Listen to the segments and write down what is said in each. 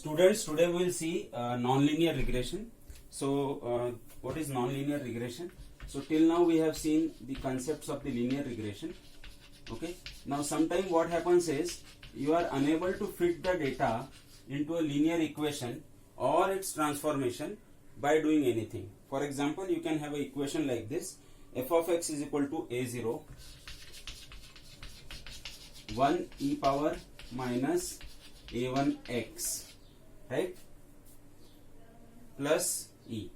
Students, today we will see nonlinear regression. So, what is nonlinear regression? So, till now we have seen the concepts of the linear regression. Okay. Now, sometime what happens is you are unable to fit the data into a linear equation or its transformation by doing anything. For example, you can have an equation like this: f of x is equal to a0 1 e power minus a1x, right, plus e.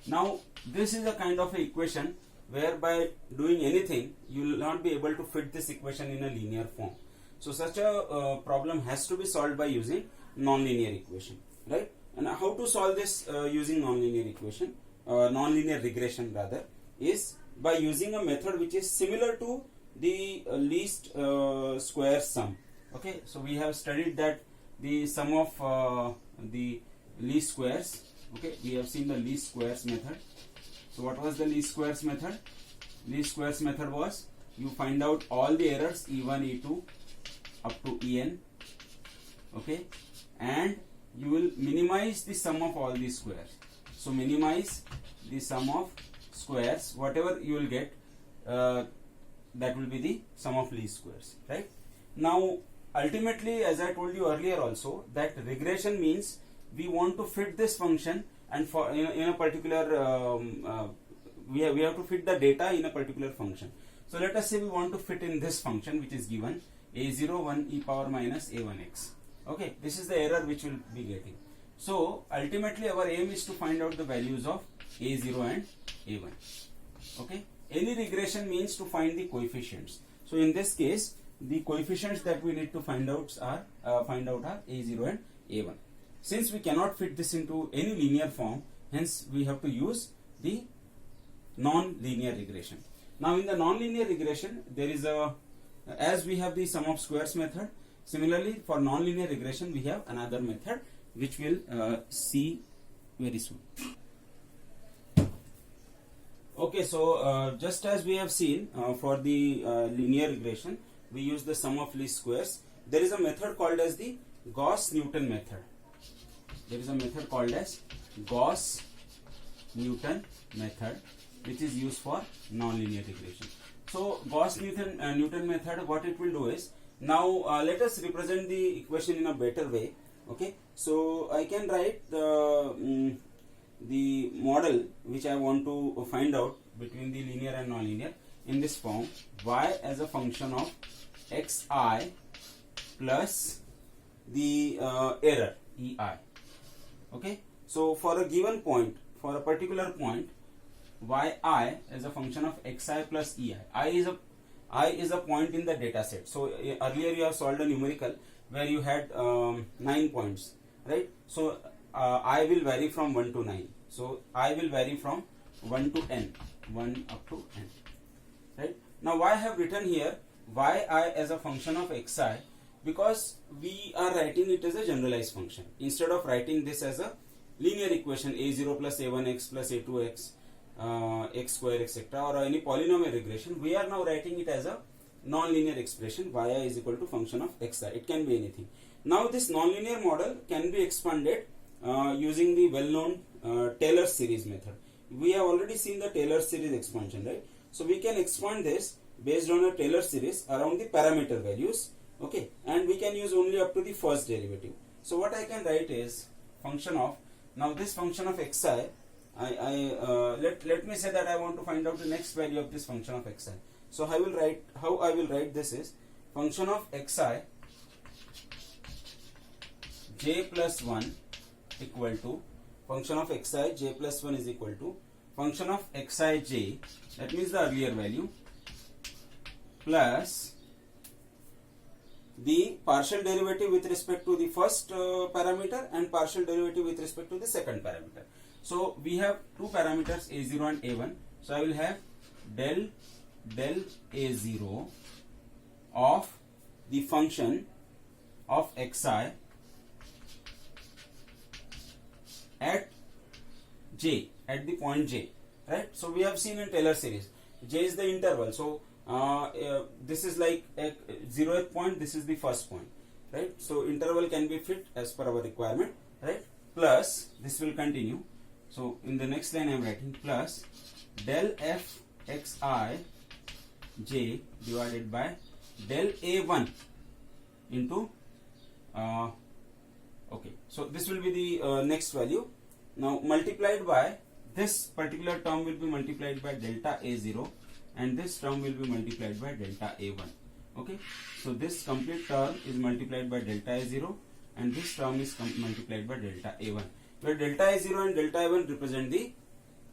Now this is a kind of a equation whereby doing anything you will not be able to fit this equation in a linear form. So such a problem has to be solved by using nonlinear equation, right? And how to solve this using nonlinear equation, nonlinear regression rather, is by using a method which is similar to the least square sum. Okay, so we have studied that the sum of the least squares. Okay, we have seen the least squares method. So what was the least squares method? Least squares method was you find out all the errors e1, e2 up to en. Okay, and you will minimize the sum of all these squares. So minimize the sum of squares, whatever you will get, that will be the sum of least squares, right? Now ultimately, as I told you earlier also, that regression means we want to fit this function, and for in a particular we have to fit the data in a particular function. So let us say we want to fit in this function which is given a0 1 e power minus a1x. Okay, this is the error which will be getting. So ultimately our aim is to find out the values of a0 and a1. Okay, any regression means to find the coefficients. So in this case, the coefficients that we need to find out are a0 and a1. Since we cannot fit this into any linear form, hence we have to use the non-linear regression. Now in the non-linear regression, there is a, as we have the sum of squares method, similarly for non-linear regression we have another method which we'll see very soon. Okay, so just as we have seen for the linear regression, we use the sum of least squares. There is a method called as the Gauss-Newton method. There is a method called as Gauss-Newton method which is used for nonlinear regression. So Gauss-Newton method, what it will do is, now let us represent the equation in a better way. Okay, so I can write the model which I want to find out between the linear and nonlinear in this form: y as a function of xi plus the error ei. Okay, so for a given point, for a particular point, yi as a function of xi plus ei. I is a point in the data set. So earlier you have solved a numerical where you had 9 points, right? So I will vary from 1 to 9. So I will vary from 1 to n, 1 up to n, right? Now why I have written here yi as a function of xi? Because we are writing it as a generalized function. Instead of writing this as a linear equation a0 plus a1x plus a2x, x square, etc., or any polynomial regression, we are now writing it as a non-linear expression. yi is equal to function of xi. It can be anything. Now this non-linear model can be expanded using the well-known Taylor series method. We have already seen the Taylor series expansion, right? So we can expand this based on a Taylor series around the parameter values. Okay, and we can use only up to the first derivative. So what I can write is function of, now this function of xi, let me say that I want to find out the next value of this function of xi. So how I will write this is function of xi j plus 1 equal to function of xi j plus 1 is equal to function of xi j, that means the earlier value, plus the partial derivative with respect to the first parameter and partial derivative with respect to the second parameter. So we have two parameters a0 and a1. So I will have del a0 of the function of xi at j, at the point j, right? So we have seen in Taylor series, j is the interval. So this is like a 0th point, this is the first point, right? So interval can be fit as per our requirement. right? Plus this will continue. So in the next line I am writing plus del f xi j divided by del a1 into okay, so this will be the next value. Now multiplied by this particular term will be multiplied by delta a0 and this term will be multiplied by delta a1. Okay, so this complete term is multiplied by delta a0 and this term is multiplied by delta a1, where delta a0 and delta a1 represent the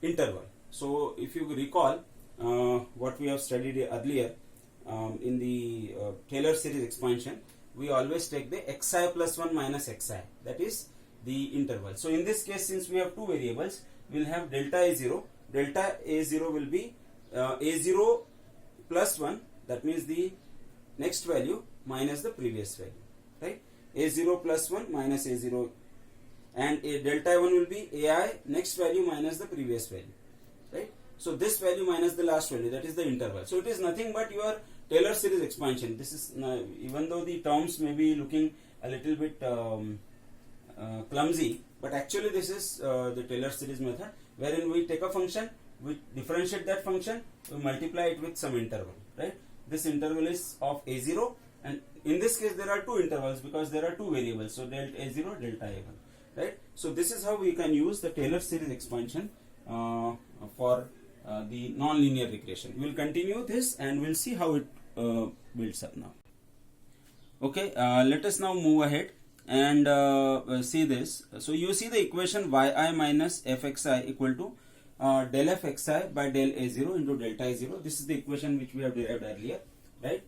interval. So if you recall what we have studied earlier in the Taylor series expansion, we always take the xi plus 1 minus xi, that is the interval. So in this case, since we have two variables, we will have delta a0. Delta a0 will be a0 plus 1, that means the next value minus the previous value, right? a0 plus 1 minus a0, and delta a1 will be ai next value minus the previous value, right? So this value minus the last value, that is the interval. So it is nothing but your Taylor series expansion. This is even though the terms may be looking a little bit clumsy, but actually this is the Taylor series method, wherein we take a function, we differentiate that function, we multiply it with some interval, right? This interval is of a0, and in this case there are two intervals because there are two variables, so delta a0, delta a1, right? So this is how we can use the Taylor series expansion for the non-linear regression. We will continue this and we'll see how it builds up now. Okay, let us now move ahead and see this. So you see the equation yi minus fxi equal to del fxi by del a0 into delta a0. This is the equation which we have derived earlier, right?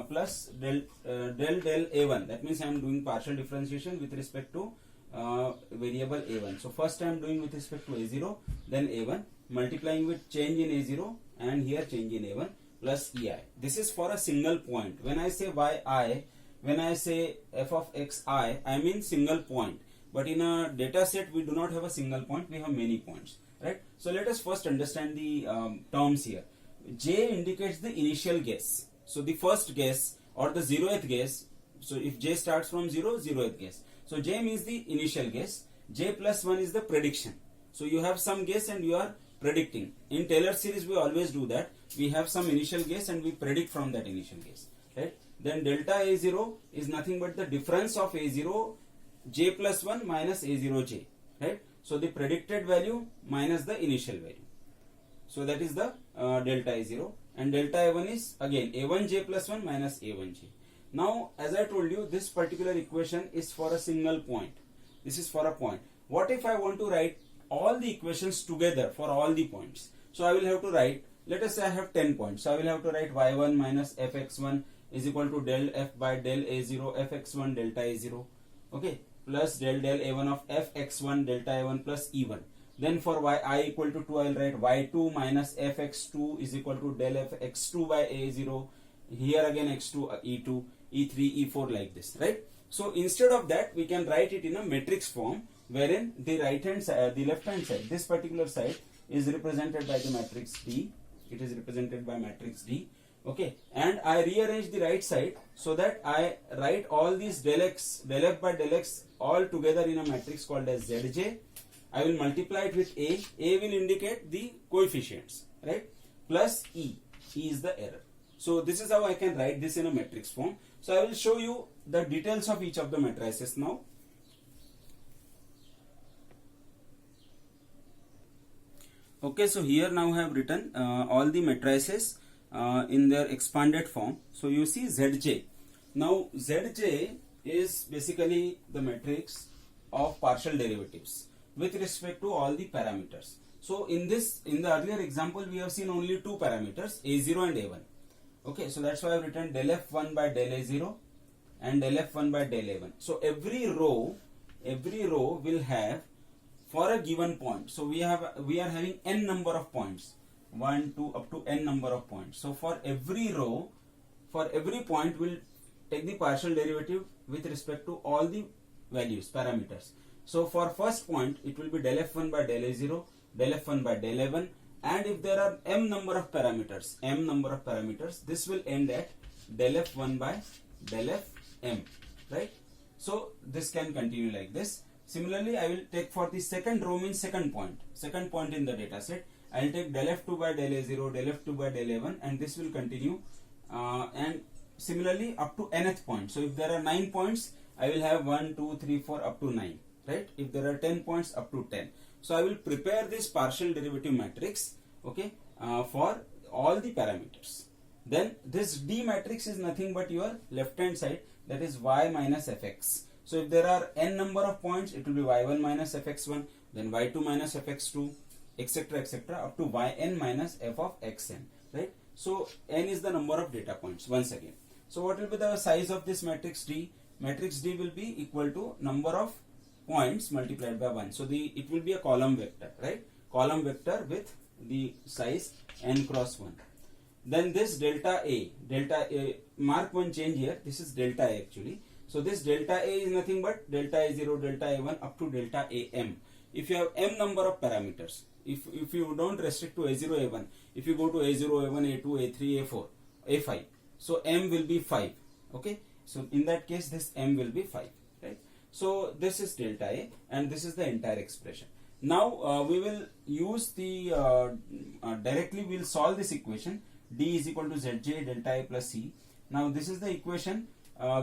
Plus del a1. That means I am doing partial differentiation with respect to variable a1. So first I am doing with respect to a0, then a1, multiplying with change in a0 and here change in a1 plus ei. This is for a single point. When I say yi, when I say f of xi, I mean single point. But in a data set, we do not have a single point, we have many points, right? So let us first understand the terms here. J indicates the initial guess. So the first guess or the 0th guess. So if J starts from 0, 0th guess. So J means the initial guess. J plus 1 is the prediction. So you have some guess and you are predicting. In Taylor series, we always do that. We have some initial guess and we predict from that initial guess, right? Then delta a0 is nothing but the difference of a0 j plus 1 minus a0j, right? So the predicted value minus the initial value. So that is the delta a0, and delta a1 is again a1j plus 1 minus a1j. Now as I told you, this particular equation is for a single point. This is for a point. What if I want to write all the equations together for all the points? So I will have to write, let us say I have 10 points. So I will have to write y1 minus fx1 is equal to del f by del a0 fx1 delta a0, okay, plus del a1 of fx1 delta a1 plus e1. Then for yi equal to 2, I will write y2 minus fx2 is equal to del f x2 by a0. Here again x2, e2, e3, e4, like this, right? So instead of that, we can write it in a matrix form, wherein the right hand side, the left hand side, this particular side is represented by the matrix D. It is represented by matrix D. Okay, and I rearrange the right side so that I write all these del x, del f by del x all together in a matrix called as Zj. I will multiply it with A. A will indicate the coefficients, right? Plus E. E is the error. So this is how I can write this in a matrix form. So I will show you the details of each of the matrices now. Okay, so here now I have written all the matrices in their expanded form. So you see Zj. Now Zj is basically the matrix of partial derivatives with respect to all the parameters. So in the earlier example, we have seen only two parameters, a0 and a1. Okay, so that's why I have written del f1 by del a0 and del f1 by del a1. So every row will have for a given point. So we are having n number of points, 1, 2, up to n number of points. So for every row, for every point, we'll take the partial derivative with respect to all the values, parameters. So for first point, it will be del f1 by del a0, del f1 by del a1, and if there are m number of parameters, this will end at del f1 by del fm, right? So this can continue like this. Similarly, I will take for the second row means second point in the data set. I will take del f2 by del a0, del f2 by del a1, and this will continue. And similarly up to nth point. So if there are 9 points, I will have 1, 2, 3, 4 up to 9, right? If there are 10 points, up to 10. So I will prepare this partial derivative matrix, okay, for all the parameters. Then this D matrix is nothing but your left hand side, that is y minus fx. So if there are n number of points, it will be y1 minus fx1, then y2 minus fx2, etc., etc., up to yn minus f of xn, right? So n is the number of data points once again. So what will be the size of this matrix D? Matrix D will be equal to number of points multiplied by 1. So it will be a column vector, right? Column vector with the size n cross 1. Then this delta A, mark one change here. This is delta A actually. So this delta A is nothing but delta A0, delta A1 up to delta AM. If you have m number of parameters, if you don't restrict to A0, A1, if you go to A0, A1, A2, A3, A4, A5, so m will be 5. Okay, so in that case this m will be 5, right? So this is delta A, and this is the entire expression. Now we will use the directly we will solve this equation. D is equal to Zj delta A plus C. Now this is the equation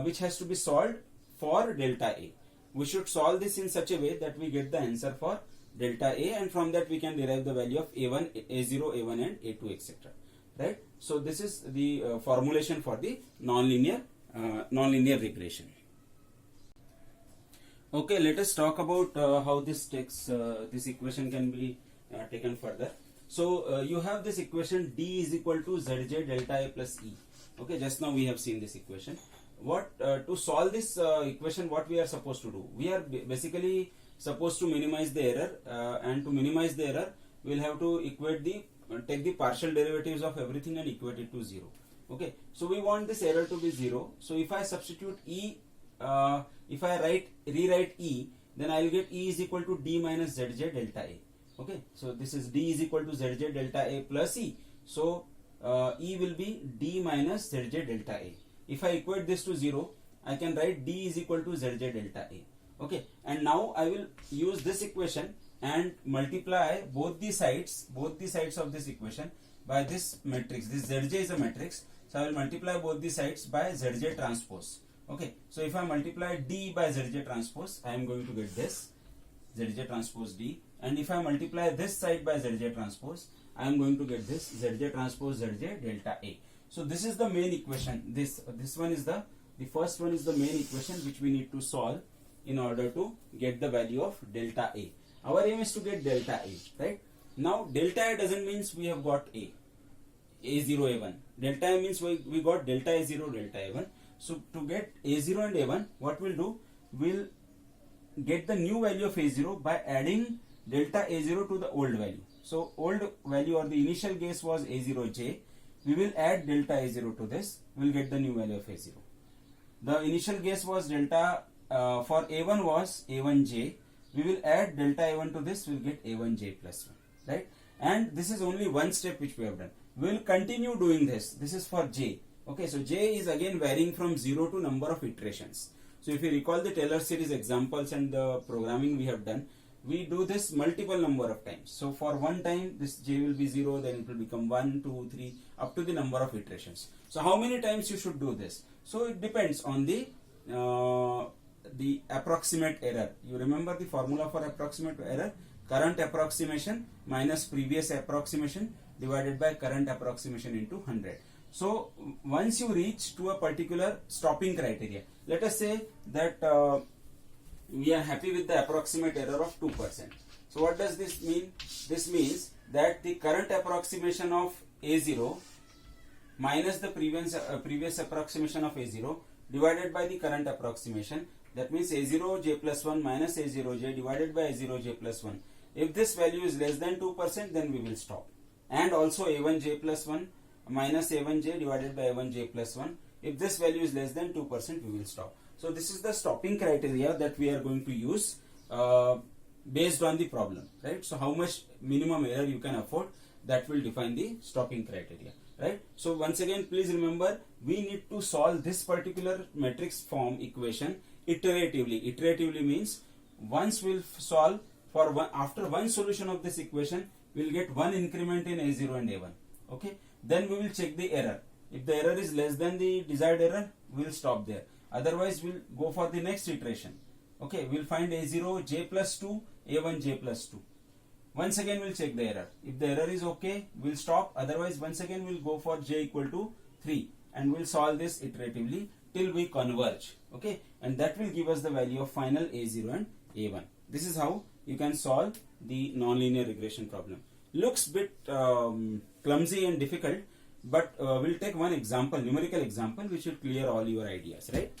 which has to be solved for delta A. We should solve this in such a way that we get the answer for delta A, and from that we can derive the value of A1, A0, A1 and A2, etc. Right? So this is the formulation for the nonlinear regression. Okay, let us talk about how this equation can be taken further. So you have this equation D is equal to Zj delta A plus E. Okay, just now we have seen this equation. What to solve this equation, what we are supposed to do? We are basically supposed to minimize the error, and to minimize the error, we will have to take the partial derivatives of everything and equate it to 0. Okay, so we want this error to be 0. So if I substitute E, if I rewrite E, then I will get E is equal to D minus Zj delta A. Okay, so this is D is equal to Zj delta A plus E. So E will be D minus Zj delta A. If I equate this to 0, I can write D is equal to Zj delta A. Okay, and now I will use this equation and multiply both the sides of this equation by this matrix. This Zj is a matrix, so I will multiply both the sides by Zj transpose. Okay, so if I multiply D by Zj transpose, I am going to get this Zj transpose D, and if I multiply this side by Zj transpose, I am going to get this Zj transpose Zj delta A. So this is the main equation. This one is the first one is the main equation which we need to solve in order to get the value of delta A. Our aim is to get delta A, right? Now delta A doesn't means we have got A0, A1. Delta A means we got delta A0, delta A1. So to get A0 and A1, what we'll do, we'll get the new value of A0 by adding delta A0 to the old value. So old value or the initial case was A0j. We will add delta A0 to this. We will get the new value of A0. The initial guess was delta for A1 was A1j. We will add delta A1 to this. We will get A1j plus 1. Right? And this is only one step which we have done. We will continue doing this. This is for j. Okay, so j is again varying from 0 to number of iterations. So if you recall the Taylor series examples and the programming we have done, we do this multiple number of times. So for one time this j will be 0, then it will become 1, 2, 3 up to the number of iterations. So how many times you should do this? So it depends on the approximate error. You remember the formula for approximate error? Current approximation minus previous approximation divided by current approximation into 100. So once you reach to a particular stopping criteria, let us say that we are happy with the approximate error of 2%. So what does this mean? This means that the current approximation of A0 minus the previous approximation of A0 divided by the current approximation, that means A0j plus 1 minus A0j divided by A0j plus 1. If this value is less than 2%, then we will stop. And also A1j plus 1 minus A1j divided by A1j plus 1. If this value is less than 2%, we will stop. So this is the stopping criteria that we are going to use based on the problem, right? So how much minimum error you can afford, that will define the stopping criteria, right? So once again, please remember, we need to solve this particular matrix form equation iteratively. Iteratively means once we'll solve for one, after one solution of this equation, we'll get one increment in a0 and a1. Okay, then we will check the error. If the error is less than the desired error, we'll stop there. Otherwise, we'll go for the next iteration. Okay, we'll find a0 j plus 2, a1 j plus 2. Once again, we'll check the error. If the error is okay, we'll stop. Otherwise, once again, we'll go for j equal to 3 and we'll solve this iteratively till we converge. Okay, and that will give us the value of final a0 and a1. This is how you can solve the nonlinear regression problem. Looks bit clumsy and difficult, but we'll take one example, numerical example, which will clear all your ideas, right?